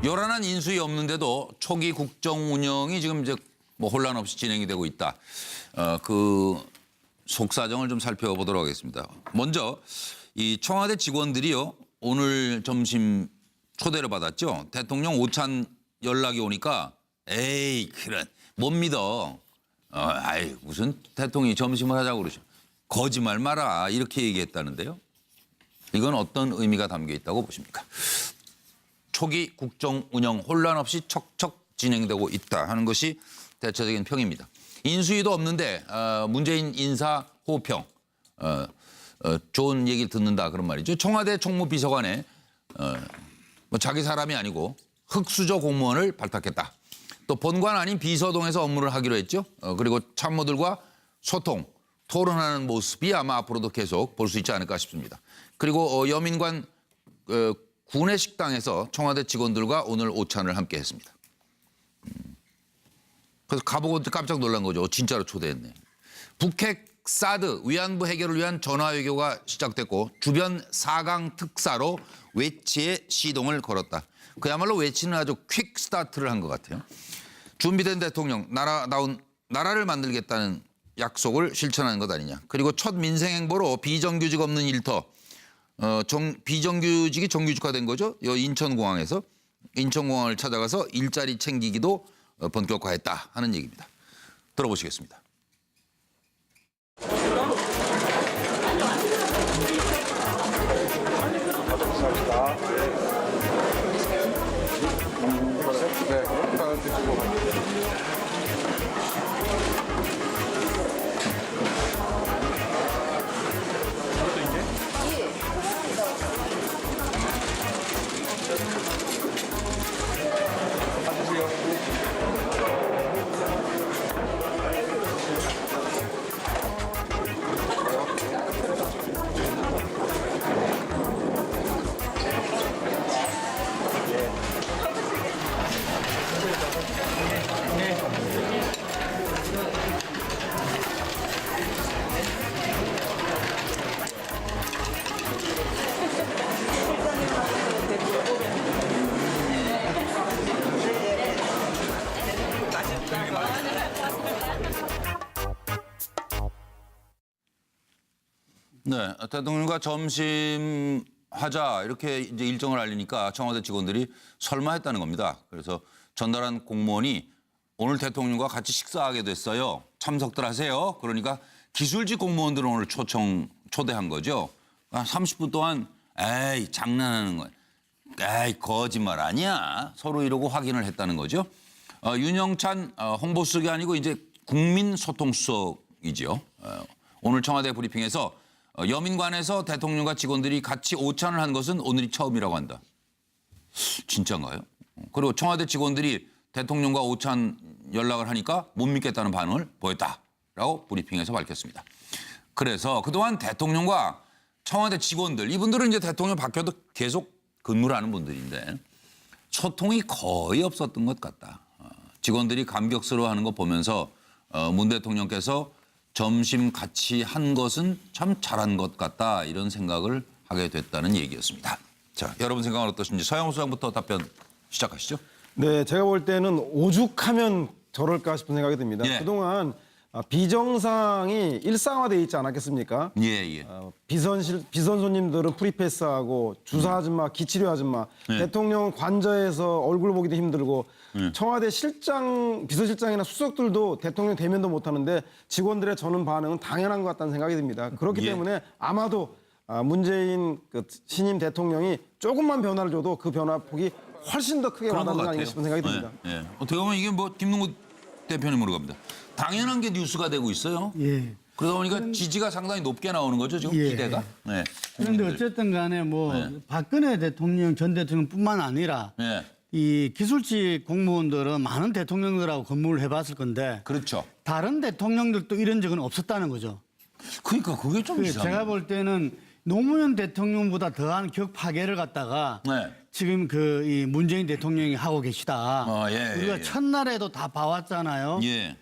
요란한 인수위 없는데도 초기 국정 운영이 지금 이제 뭐 혼란 없이 진행이 되고 있다. 그 속사정을 좀 살펴보도록 하겠습니다. 먼저 이 청와대 직원들이요 오늘 점심 초대를 받았죠. 대통령 오찬 연락이 오니까 에이 그런 못 믿어. 아이 무슨 대통령이 점심을 하자고 그러죠. 거짓말 마라 이렇게 얘기했다는데요. 이건 어떤 의미가 담겨 있다고 보십니까? 초기 국정 운영 혼란 없이 척척 진행되고 있다 하는 것이 대체적인 평입니다. 인수위도 없는데 문재인 인사 호평, 좋은 얘기를 듣는다 그런 말이죠. 청와대 총무비서관에 뭐 자기 사람이 아니고 흑수저 공무원을 발탁했다. 또 본관 아닌 비서동에서 업무를 하기로 했죠. 그리고 참모들과 소통, 토론하는 모습이 아마 앞으로도 계속 볼 수 있지 않을까 싶습니다. 그리고 여민관 구내 식당에서 청와대 직원들과 오늘 오찬을 함께 했습니다. 그래서 가보고 깜짝 놀란 거죠. 진짜로 초대했네. 북핵 사드 위안부 해결을 위한 전화 외교가 시작됐고 주변 4강 특사로 외치의 시동을 걸었다. 그야말로 외치는 아주 퀵 스타트를 한 것 같아요. 준비된 대통령, 나라를 만들겠다는 약속을 실천하는 것 아니냐. 그리고 첫 민생 행보로 비정규직 없는 일터, 비정규직이 정규직화된 거죠. 인천공항에서 인천공항을 찾아가서 일자리 챙기기도 본격화했다 하는 얘기입니다. 들어보시겠습니다. 네, 대통령과 점심 하자 이렇게 이제 일정을 알리니까 청와대 직원들이 설마 했다는 겁니다. 그래서 전달한 공무원이 오늘 대통령과 같이 식사하게 됐어요. 참석들 하세요. 그러니까 기술직 공무원들은 오늘 초대한 거죠. 30분 동안 에이 장난하는 거야. 에이 거짓말 아니야. 서로 이러고 확인을 했다는 거죠. 윤영찬 홍보수석이 아니고 이제 국민소통수석이죠. 오늘 청와대 브리핑에서 여민관에서 대통령과 직원들이 같이 오찬을 한 것은 오늘이 처음이라고 한다. 진짜인가요? 그리고 청와대 직원들이 대통령과 오찬 연락을 하니까 못 믿겠다는 반응을 보였다라고 브리핑에서 밝혔습니다. 그래서 그동안 대통령과 청와대 직원들, 이분들은 이제 대통령 바뀌어도 계속 근무를 하는 분들인데 소통이 거의 없었던 것 같다. 직원들이 감격스러워하는 거 보면서 문 대통령께서 점심 같이 한 것은 참 잘한 것 같다 이런 생각을 하게 됐다는 얘기였습니다. 자, 여러분 생각은 어떠신지 서영호 소장부터 답변 시작하시죠. 네, 제가 볼 때는 오죽하면 저럴까 싶은 생각이 듭니다. 예. 그동안 비정상이 일상화되어 있지 않았겠습니까? 예. 비선 손님들은 프리패스하고 주사 아줌마, 기치료 아줌마, 대통령 관저에서 얼굴 보기도 힘들고 청와대 실장, 비서실장이나 수석들도 대통령 대면도 못하는데 직원들의 저는 반응은 당연한 것 같다는 생각이 듭니다. 그렇기 때문에 아마도 문재인 신임 대통령이 조금만 변화를 줘도 그 변화 폭이 훨씬 더 크게 와닿는 거 아닌가 싶은 생각이 듭니다. 예. 어떻게 보면 이게 뭐 김능구 대표님으로 갑니다. 당연한 게 뉴스가 되고 있어요. 예. 그러다 보니까 지지가 상당히 높게 나오는 거죠, 지금 예. 기대가. 네. 그런데 어쨌든 간에 뭐 박근혜 대통령 전 대통령뿐만 아니라 네. 이 기술직 공무원들은 많은 대통령들하고 근무를 해봤을 건데 그렇죠. 다른 대통령들도 이런 적은 없었다는 거죠. 그러니까 그게 좀 이상해요. 제가 볼 때는 노무현 대통령보다 더한 격 파괴를 갖다가 네. 지금 이 문재인 대통령이 하고 계시다. 우리가 첫날에도 다 봐왔잖아요. 예.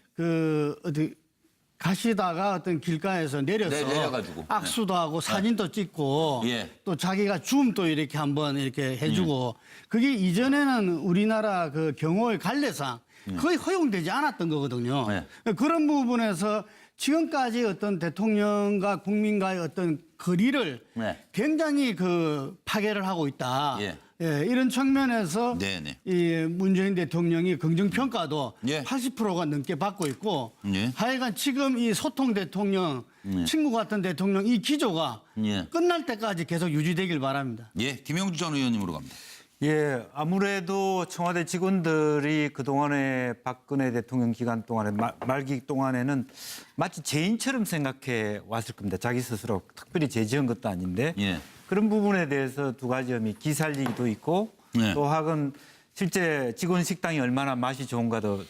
가시다가 어떤 길가에서 내려서 네, 내려가지고. 악수도 하고 사진도 찍고 예. 또 자기가 줌도 이렇게 한번 이렇게 해주고 그게 이전에는 우리나라 그 경호의 관례상 거의 허용되지 않았던 거거든요. 네. 그런 부분에서 지금까지 어떤 대통령과 국민과의 어떤 거리를 네. 굉장히 그 파괴를 하고 있다. 예. 예, 이런 측면에서 네네. 이 문재인 대통령이 긍정 평가도 예. 80%가 넘게 받고 있고 예. 하여간 지금 이 소통 대통령, 친구 같은 대통령 이 기조가 예. 끝날 때까지 계속 유지되길 바랍니다. 예, 김영주 전 의원님으로 갑니다. 예, 아무래도 청와대 직원들이 그동안에 박근혜 대통령 기간 동안에 말기 동안에는 마치 죄인처럼 생각해 왔을 겁니다. 자기 스스로 특별히 죄 지은 것도 아닌데 예. 그런 부분에 대해서 두 가지 점이 기살리기도 있고 네. 또 하건 실제 직원 식당이 얼마나 맛이 좋은가도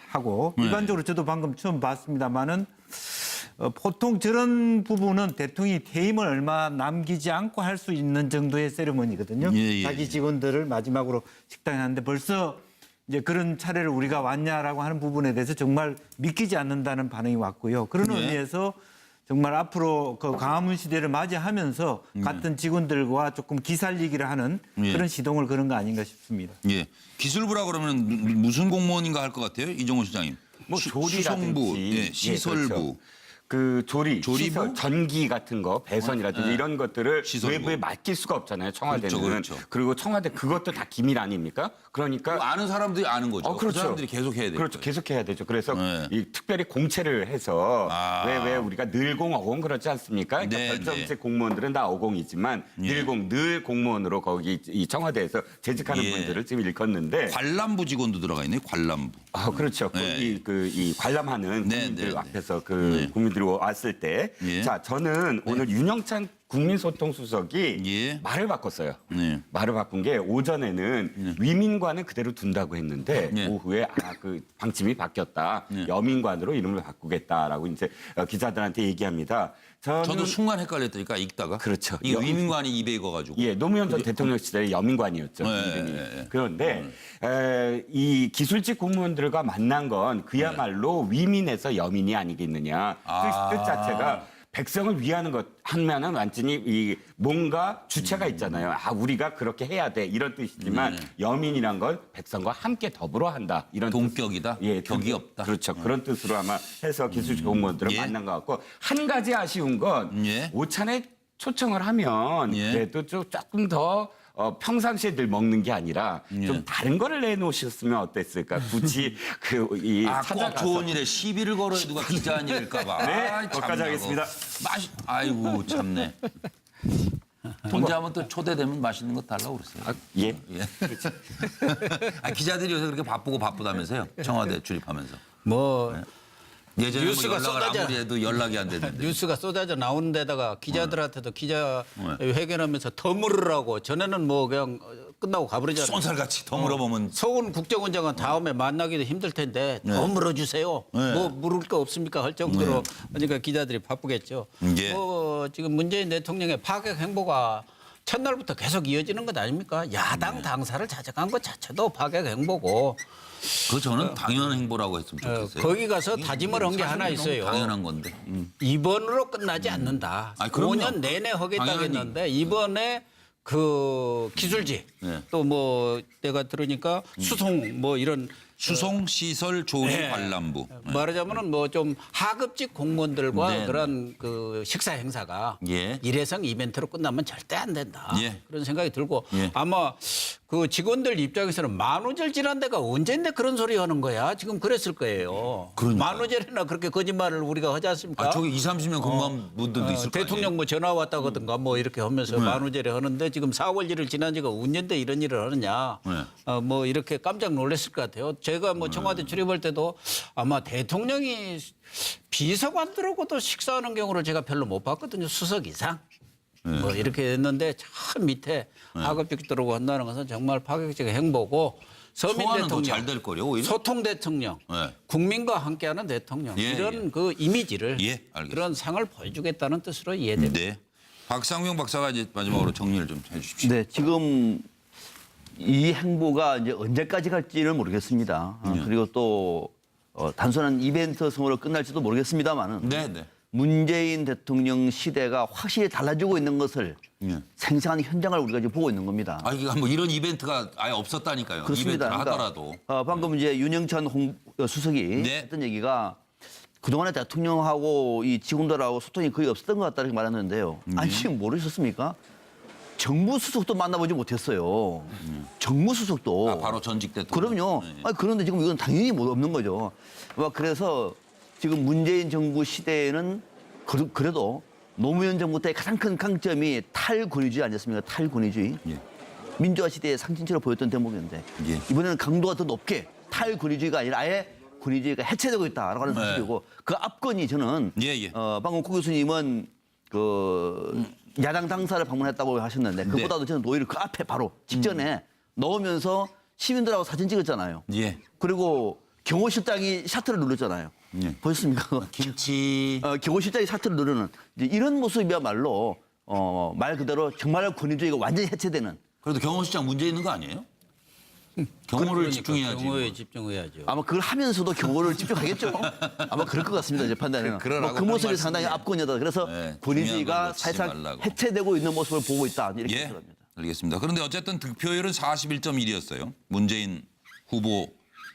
하고 네. 일반적으로 저도 방금 처음 봤습니다마는 보통 저런 부분은 대통령이 퇴임을 얼마 남기지 않고 할 수 있는 정도의 세리머니거든요. 예. 자기 직원들을 마지막으로 식당에 하는데 벌써 이제 그런 차례를 우리가 왔냐라고 하는 부분에 대해서 정말 믿기지 않는다는 반응이 왔고요. 그런 예. 의미에서 정말 앞으로 그 광화문 시대를 맞이하면서 같은 직원들과 조금 기살리기를 하는 예. 그런 시동을 거는 거 아닌가 싶습니다. 예. 기술부라 그러면 무슨 공무원인가 할 것 같아요, 이종호 시장님. 뭐 조리라든지 수송부, 예, 시설부. 그렇죠. 그 조리부? 시설, 전기 같은 거, 배선이라든지 네. 이런 것들을 시설부. 외부에 맡길 수가 없잖아요. 청와대는. 그렇죠. 그리고 청와대 그것도 다 기밀 아닙니까? 그러니까 아는 사람들이 아는 거죠. 그 사람들이 계속 해야 돼요. 그렇죠. 계속 해야 되죠. 그래서 네. 이 특별히 공채를 해서 아. 왜 우리가 늘공 어공 그렇지 않습니까? 그러니까 네, 별정직 공무원들은 다 어공이지만 늘 공무원으로 거기 이 청와대에서 재직하는 예. 분들을 지금 일컫는데 관람부 직원도 들어가 있네요. 관람부. 아, 그렇죠. 네. 이 관람하는 네, 국민들 네, 네. 앞에서 그 국민들이 왔을 때, 예. 자, 저는 오늘 윤영찬 국민소통수석이 예. 말을 바꿨어요. 네. 말을 바꾼 게 오전에는 위민관은 그대로 둔다고 했는데 예. 오후에 그 방침이 바뀌었다. 여민관으로 이름을 바꾸겠다라고 이제 기자들한테 얘기합니다. 저도 순간 헷갈렸다니까 읽다가. 그렇죠. 이게 위민관이 입에 익어가지고. 예, 노무현 전 대통령 시절에 여민관이었죠. 네, 이름이. 네. 그런데 이 기술직 공무원들과 만난 건 그야말로 위민에서 여민이 아니겠느냐. 뜻 자체가 백성을 위하는 것 하면은 완전히 이 뭔가 주체가 있잖아요. 아, 우리가 그렇게 해야 돼 이런 뜻이지만 여민이란 건 백성과 함께 더불어 한다 이런 동격이다? 격이 없다? 그렇죠. 그런 뜻으로 아마 해서 기술직 공무원들을 예. 만난 것 같고 한 가지 아쉬운 건 예. 오찬에 초청을 하면 예. 그래도 조금 더 평상시에 늘 먹는 게 아니라 좀 다른 거를 내놓으셨으면 어땠을까? 굳이 꼭 꼭 좋은 일에 시비를 걸어야 누가 기자 아닐까 봐. 네, 아이, 거기까지 참나, 하겠습니다. 아이고 참네. 언제 한번 또 초대되면 맛있는 거 달라고 그랬어요. 예. 예. 기자들이 요새 그렇게 바쁘다면서요. 청와대 출입하면서. 뭐 예전에 뭐 뉴스가 연락을 쏟아져. 아무리 해도 연락이 안 되는데. 뉴스가 쏟아져 나오는 데다가 기자들한테도 기자 회견하면서 더 물으라고 전에는 뭐 그냥 끝나고 가버리잖아요. 쏜살같이 더 물어보면 서훈 국정원장은 다음에 만나기도 힘들 텐데 더 물어주세요. 네. 뭐 물을 거 없습니까 할 정도로 그러니까 기자들이 바쁘겠죠. 예. 뭐 지금 문재인 대통령의 파격 행보가 첫날부터 계속 이어지는 것 아닙니까? 야당 당사를 자적한 것 자체도 파격 행보고 그 저는 당연한 행보라고 했으면 좋겠어요. 거기 가서 다짐을 한 게 하나 사실 너무 있어요. 당연한 건데. 이번으로 끝나지 않는다. 아니, 그럼요. 5년 내내 하겠다고 당연히. 했는데 이번에 그 기술직 네. 또 뭐 내가 들으니까 수송 뭐 이런 수송 시설 조리 네. 관람부. 말하자면은 뭐 좀 하급직 공무원들과 네, 그런 그 식사 행사가 예. 일회성 이벤트로 끝나면 절대 안 된다. 예. 그런 생각이 들고 예. 아마 그 직원들 입장에서는 만우절 지난 데가 언젠데 그런 소리 하는 거야. 지금 그랬을 거예요. 그러니까요. 만우절이나 그렇게 거짓말을 우리가 하지 않습니까? 저기 20, 30년 근무한 분들도 있을 거 대통령 뭐 전화 왔다거든가 뭐 이렇게 하면서 만우절에 하는데 지금 4월 1일 지난 지가 언젠데 이런 일을 하느냐. 네. 뭐 이렇게 깜짝 놀랐을 것 같아요. 제가 뭐 청와대 출입할 때도 아마 대통령이 비서관들하고도 식사하는 경우를 제가 별로 못 봤거든요. 수석 이상. 뭐 이렇게 했는데 참 밑에 하급직들하고 한다는 것은 정말 파격적인 행보고 서민 소화는 더 대통령, 잘 될 거요 오히려. 소통 대통령, 네. 국민과 함께하는 대통령 예, 이런 그 이미지를 예, 알겠습니다. 그런 상을 보여주겠다는 뜻으로 이해됩니다. 네. 박상용 박사가 이제 마지막으로 정리를 좀 해주십시오. 네, 지금 이 행보가 이제 언제까지 갈지는 모르겠습니다. 그리고 또 단순한 이벤트성으로 끝날지도 모르겠습니다만은 네, 네. 문재인 대통령 시대가 확실히 달라지고 있는 것을 생생한 현장을 우리가 지금 보고 있는 겁니다. 아, 이게 뭐 이런 이벤트가 아예 없었다니까요. 그렇습니다. 이벤트를 하더라도. 방금 이제 윤영찬 수석이 네. 했던 얘기가 그동안에 대통령하고 이 직원들하고 소통이 거의 없었던 것 같다고 말했는데요. 아니 지금 모르셨습니까? 정무 수석도 만나보지 못했어요. 정무 수석도. 아, 바로 전직 대통령. 그럼요. 네. 아니, 그런데 지금 이건 당연히 없는 거죠. 그래서 지금 문재인 정부 시대에는 그래도 노무현 정부 때 가장 큰 강점이 탈권위주의 아니었습니까? 탈권위주의. 예. 민주화 시대의 상징처럼 보였던 대목이었는데 예. 이번에는 강도가 더 높게 탈권위주의가 아니라 아예 권위주의가 해체되고 있다라고 하는 네. 사실이고 그 앞건이 저는 예, 예. 방금 고 교수님은 그 야당 당사를 방문했다고 하셨는데 그보다도 저는 오히려 그 앞에 바로 직전에 넣으면서 시민들하고 사진 찍었잖아요. 예. 그리고 경호실장이 샤트를 누르잖아요. 예. 보셨습니까? 김치. 경호실장이 샤트를 누르는 이제 이런 모습이야말로 말 그대로 정말 권위주의가 완전히 해체되는 그래도 경호실장 문제 있는 거 아니에요? 경호를 집중해야지. 경호에 집중해야죠. 아마 그걸 하면서도 경호를 집중하겠죠. 아마 그럴 것 같습니다. 제 판단에는. 그러라고 그 모습이 한 상당히 말씀이에요. 압권이다. 그래서 네, 중요한 권위주의가 걸 놓치지 사실상 말라고. 해체되고 있는 모습을 보고 있다. 이렇게 예, 생각합니다. 알겠습니다. 그런데 어쨌든 득표율은 41.1이었어요. 문재인 후보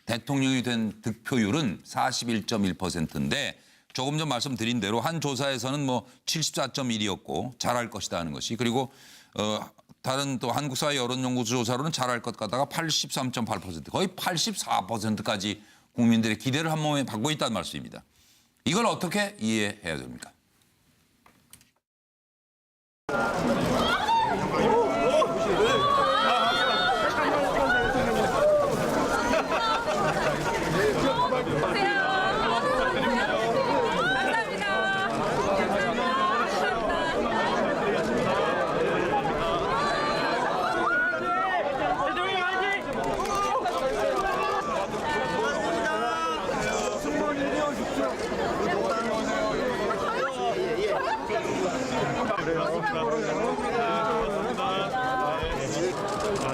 대통령이 된 득표율은 41.1%인데 조금 전 말씀드린 대로 한 조사에서는 뭐 74.1이었고 잘할 것이다 하는 것이 그리고 다른 또 한국사회 여론연구소 조사로는 잘할 것 같다가 83.8% 거의 84%까지 국민들의 기대를 한 몸에 받고 있다는 말씀입니다. 이걸 어떻게 이해해야 됩니까?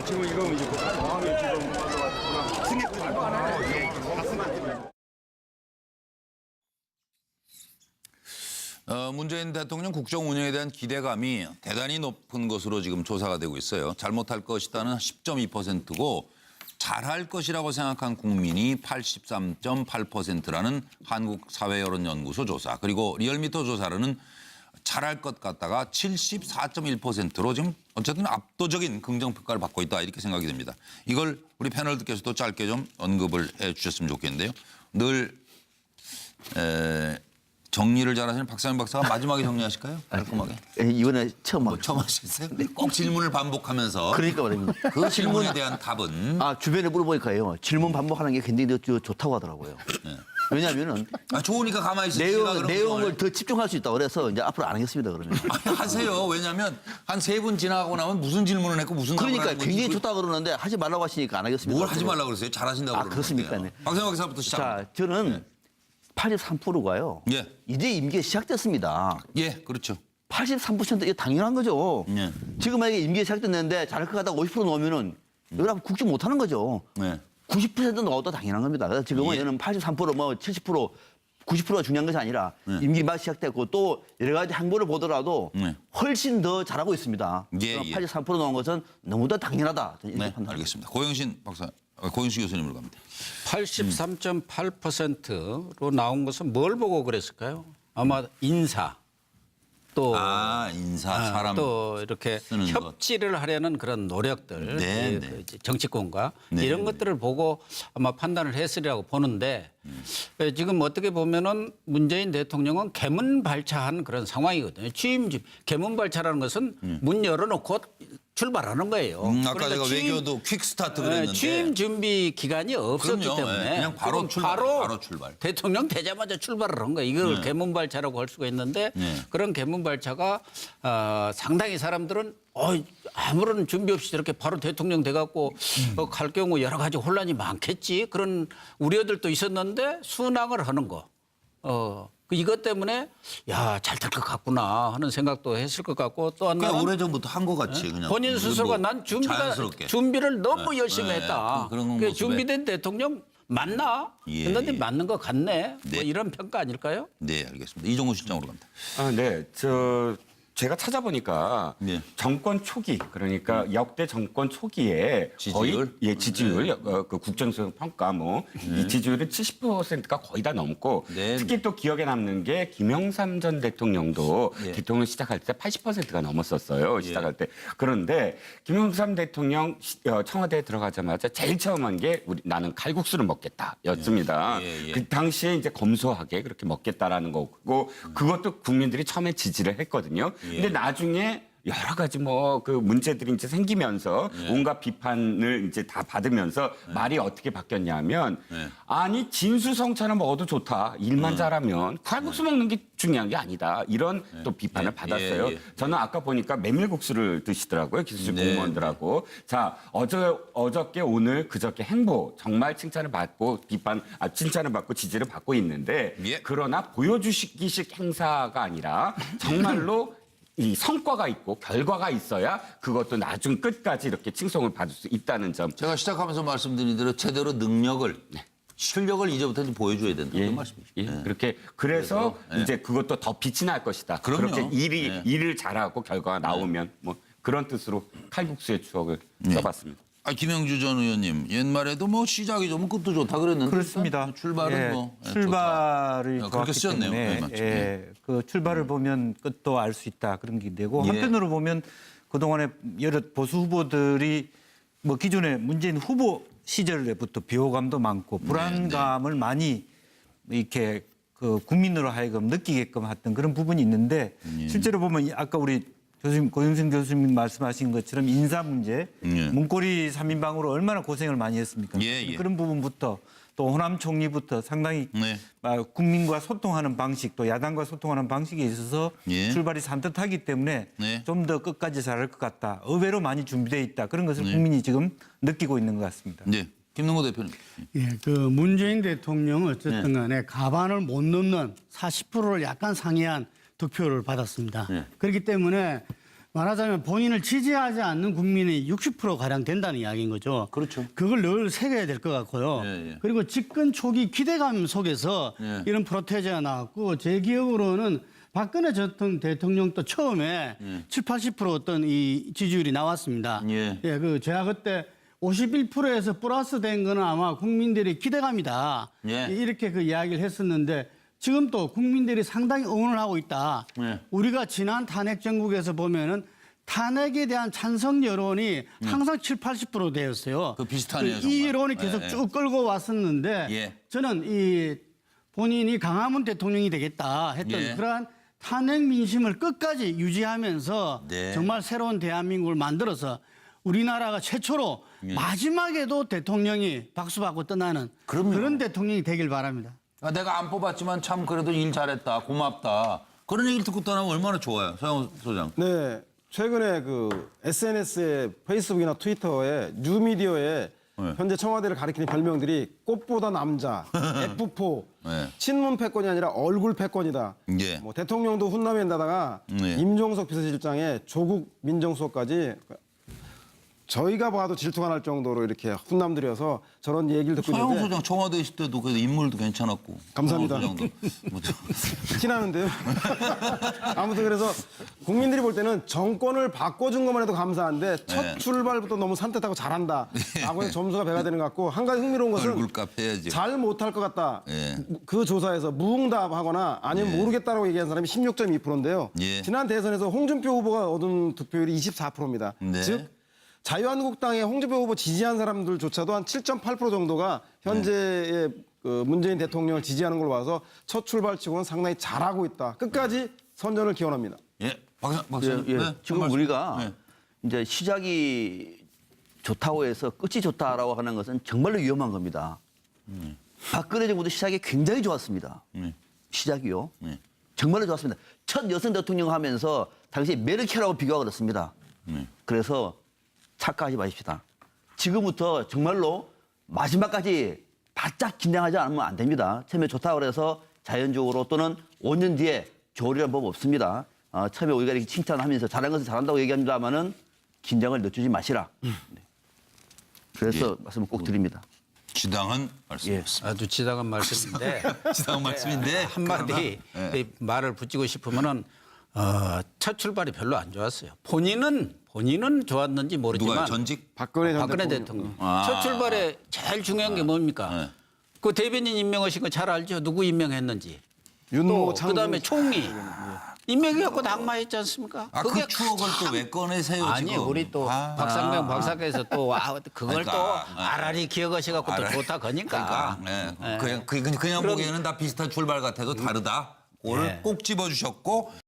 지금 이거 이제 공항에 문재인 대통령 국정 운영에 대한 기대감이 대단히 높은 것으로 지금 조사가 되고 있어요. 잘못할 것이다는 10.2%고 잘할 것이라고 생각한 국민이 83.8%라는 한국사회여론연구소 조사. 그리고 리얼미터 조사로는 잘할 것 같다가 74.1%로 지금 어쨌든 압도적인 긍정평가를 받고 있다 이렇게 생각이 됩니다. 이걸 우리 패널들께서도 짧게 좀 언급을 해 주셨으면 좋겠는데요. 늘 정리를 잘하시는 박상현 박사가 마지막에 정리하실까요? 깔끔하게. 이번에 처음 뭐 처음 하셨어요? 꼭 질문을 반복하면서 그러니까 말입니다. 그 질문에 대한 답은 주변에 물어보니까요. 질문 반복하는 게 굉장히 좋다고 하더라고요. 왜냐하면은 좋으니까 가만히 있으시라 내용을 더 집중할 수 있다고 그래서 이제 앞으로 안 하겠습니다. 그러면. 하세요. 왜냐하면 한 3분 지나가고 나면 무슨 질문을 했고 무슨 답을 그러니까 하는 건지 굉장히 좋다 그러는데 하지 말라고 하시니까 안 하겠습니다. 뭘 하지 말라고 그랬어요? 잘하신다고 그러는데. 그렇습니까? 네. 박상현 박사부터 시작합니다. 자, 저는 83%가요. 예. 이제 임기가 시작됐습니다. 예, 그렇죠. 83% 이게 당연한 거죠. 예. 지금 만약에 임기가 시작됐는데 잘할 것 같다가 50% 넣으면은 이거 국정 못하는 거죠. 네. 90% 넣어도 당연한 겁니다. 그래서 지금은 예. 저는 83% 뭐 70% 90%가 중요한 것이 아니라 임기 막 시작됐고 또 여러 가지 행보를 보더라도 네. 훨씬 더 잘하고 있습니다. 예, 예. 83% 넣은 것은 너무나 당연하다. 이렇게 네, 판단합니다. 알겠습니다. 고영신 박사, 고영신 교수님으로 갑니다. 83.8%로 나온 것은 뭘 보고 그랬을까요? 아마 인사 또 인사 사람 또 이렇게 쓰는 것. 협치를 하려는 그런 노력들, 네, 그 네. 이제 정치권과 네, 이런 네. 것들을 보고 아마 판단을 했으리라고 보는데 지금 어떻게 보면은 문재인 대통령은 개문발차한 그런 상황이거든요. 개문발차라는 것은 문 열어놓고 출발하는 거예요. 아까 그러니까 제가 외교도 퀵스타트 그랬는데. 취임 준비 기간이 없었기 그럼요. 때문에 네, 그냥 바로 지금 출발, 바로 출발. 대통령 되자마자 출발을 한 거예요. 이걸 개문발차라고 할 수가 있는데 네. 그런 개문발차가 상당히 사람들은 아무런 준비 없이 저렇게 바로 대통령 돼갖고 갈 경우 여러 가지 혼란이 많겠지 그런 우려들도 있었는데 순항을 하는 거. 이것 때문에 잘 될 것 같구나 하는 생각도 했을 것 같고 또 그냥 하나는 오래전부터 한 것 같이 그냥. 본인 스스로가 뭐 난 자연스럽게. 준비를 너무 열심히 네, 했다. 그런 그 모습에. 준비된 대통령 맞나? 예, 했는데 예. 맞는 것 같네. 뭐 네. 이런 평가 아닐까요? 네, 알겠습니다. 이종우 실장으로 갑니다. 네. 제가 찾아보니까 네. 정권 초기 그러니까 역대 정권 초기에 지지율? 거의 지지율 그 국정수행 평가 이 지지율은 70%가 거의 다 넘고 네. 특히 또 기억에 남는 게 김영삼 전 대통령도 예. 대통령 시작할 때 80%가 넘었었어요. 시작할 때. 그런데 김영삼 대통령 청와대에 들어가자마자 제일 처음 한 게 나는 칼국수를 먹겠다였습니다. 예, 예. 그 당시에 이제 검소하게 그렇게 먹겠다라는 거고 그것도 국민들이 처음에 지지를 했거든요. 근데 나중에 여러 가지 그 문제들이 이제 생기면서 온갖 비판을 이제 다 받으면서 말이 어떻게 바뀌었냐면 아니 진수성찬을 먹어도 좋다. 일만 잘하면 칼국수 먹는 게 중요한 게 아니다. 이런 또 비판을 받았어요. 예. 저는 아까 보니까 메밀국수를 드시더라고요. 기술직 공무원들하고. 자, 어저께 오늘 그저께 행보 정말 칭찬을 받고 칭찬을 받고 지지를 받고 있는데 예. 그러나 보여주기식 행사가 아니라 정말로 이 성과가 있고 결과가 있어야 그것도 나중 끝까지 이렇게 칭송을 받을 수 있다는 점. 제가 시작하면서 말씀드린 대로 제대로 능력을, 실력을 이제부터 좀 보여줘야 된다. 그런 말씀이죠. 예, 그렇게 그래서 그래서, 이제 그것도 더 빛이 날 것이다. 그럼요. 그렇게 일을 잘하고 결과가 나오면 뭐 그런 뜻으로 칼국수의 추억을 써봤습니다. 김영주 전 의원님, 옛말에도 시작이 좋으면 끝도 좋다 그랬는데. 그렇습니다. 일단 출발은 출발이 좋다. 좋았기 그렇게 쓰였네요. 때문에 네, 맞죠. 그 출발을 보면 끝도 알 수 있다 그런 게 되고 예. 한편으로 보면 그동안에 여러 보수 후보들이 기존에 문재인 후보 시절에부터 비호감도 많고 불안감을 많이 이렇게 그 국민으로 하여금 느끼게끔 했던 그런 부분이 있는데 실제로 보면 아까 우리 고영생 교수님 말씀하신 것처럼 인사 문제, 문고리 3인방으로 얼마나 고생을 많이 했습니까? 예, 예. 그런 부분부터 또 호남 총리부터 상당히 네. 국민과 소통하는 방식 또 야당과 소통하는 방식에 있어서 예. 출발이 산뜻하기 때문에 네. 좀 더 끝까지 잘할 것 같다. 의외로 많이 준비되어 있다. 그런 것을 국민이 지금 느끼고 있는 것 같습니다. 네. 김능호 대표님. 예, 그 문재인 대통령은 어쨌든 간에 가반을 못 넘는 40%를 약간 상회한 득표를 받았습니다. 그렇기 때문에 말하자면 본인을 지지하지 않는 국민이 60%가량 된다는 이야기인 거죠. 그렇죠. 그걸 늘 새겨야 될 것 같고요. 예. 그리고 집권 초기 기대감 속에서 이런 프로테제가 나왔고 제 기억으로는 박근혜 전 대통령도 처음에 70~80% 어떤 이 지지율이 나왔습니다. 예. 제가 그때 51%에서 플러스 된 거는 아마 국민들의 기대감이다. 예. 이렇게 그 이야기를 했었는데 지금 또 국민들이 상당히 응원을 하고 있다. 예. 우리가 지난 탄핵 정국에서 보면은 탄핵에 대한 찬성 여론이 항상 70~80% 되었어요. 그 비슷하네요, 이 정말. 여론이 계속 예, 예. 쭉 끌고 왔었는데 예. 저는 이 본인이 강화문 대통령이 되겠다 했던 예. 그러한 탄핵 민심을 끝까지 유지하면서 네. 정말 새로운 대한민국을 만들어서 우리나라가 최초로 마지막에도 대통령이 박수받고 떠나는 그럼요. 그런 대통령이 되길 바랍니다. 내가 안 뽑았지만 참 그래도 일 잘했다. 고맙다. 그런 얘기를 듣고 떠나면 얼마나 좋아요. 서영 소장. 네, 최근에 그 SNS에 페이스북이나 트위터에 뉴미디어에 현재 청와대를 가리키는 별명들이 꽃보다 남자, F4, 네. 친문 패권이 아니라 얼굴 패권이다. 예. 뭐 대통령도 훈남에다가 네. 임종석 비서실장에 조국 민정수석까지 저희가 봐도 질투가 날 정도로 이렇게 훈남들여서 저런 얘기를 듣고 서영 있는데 소장 청와대 있을 때도 그래도 인물도 괜찮았고. 감사합니다. 서영 소장도. 뭐 티나는데요. 아무튼 그래서 국민들이 볼 때는 정권을 바꿔준 것만 해도 감사한데 첫 출발부터 너무 산뜻하고 잘한다. 라고 해서 점수가 배가 되는 것 같고 한 가지 흥미로운 것은 얼굴 카페 해야지. 잘 못할 것 같다. 예. 그 조사에서 무응답하거나 아니면 모르겠다라고 얘기한 사람이 16.2%인데요. 예. 지난 대선에서 홍준표 후보가 얻은 득표율이 24%입니다. 네. 즉 자유한국당의 홍준표 후보 지지한 사람들조차도 한 7.8% 정도가 현재의 그 문재인 대통령을 지지하는 걸로 봐서 첫 출발치고는 상당히 잘하고 있다. 끝까지 선전을 기원합니다. 예. 박사님. 예. 네, 지금 한 말씀. 우리가 네. 이제 시작이 좋다고 해서 끝이 좋다라고 하는 것은 정말로 위험한 겁니다. 박근혜 정부도 시작이 굉장히 좋았습니다. 시작이요. 정말로 좋았습니다. 첫 여성 대통령 하면서 당시 메르켈하고 비교가 그렇습니다. 그래서 착각하지 마십시다. 지금부터 정말로 마지막까지 바짝 긴장하지 않으면 안 됩니다. 처음에 좋다고 그래서 자연적으로 또는 5년 뒤에 좋으리란 법 없습니다. 처음에 우리가 이렇게 칭찬하면서 잘한 것은 잘한다고 얘기합니다만은 긴장을 늦추지 마시라. 네. 그래서 말씀을 꼭 드립니다. 지당한 말씀이었습니다. 아주 지당한 말씀인데 지당한 말씀인데 한마디 그러나, 이 말을 붙이고 싶으면은 첫 출발이 별로 안 좋았어요. 본인은 좋았는지 모르지만 누가 전직 박근혜 전 박근혜 대통령. 대통령 첫 출발에 제일 중요한 게 뭡니까? 네. 그 대변인 임명하신 거 잘 알죠? 누구 임명했는지. 윤모 또 그다음에 총리 임명해갖고 낙마했지 않습니까? 아, 그 추억을 또 왜 꺼내세요 아니 지금? 우리 또 박상명 박사께서 또 그걸 그러니까, 또 알알이 기억하셔갖고 또 좋다 거니까. 그러니까 그냥 보기에는 다 비슷한 출발 같아도 다르다. 그걸 네. 꼭 집어주셨고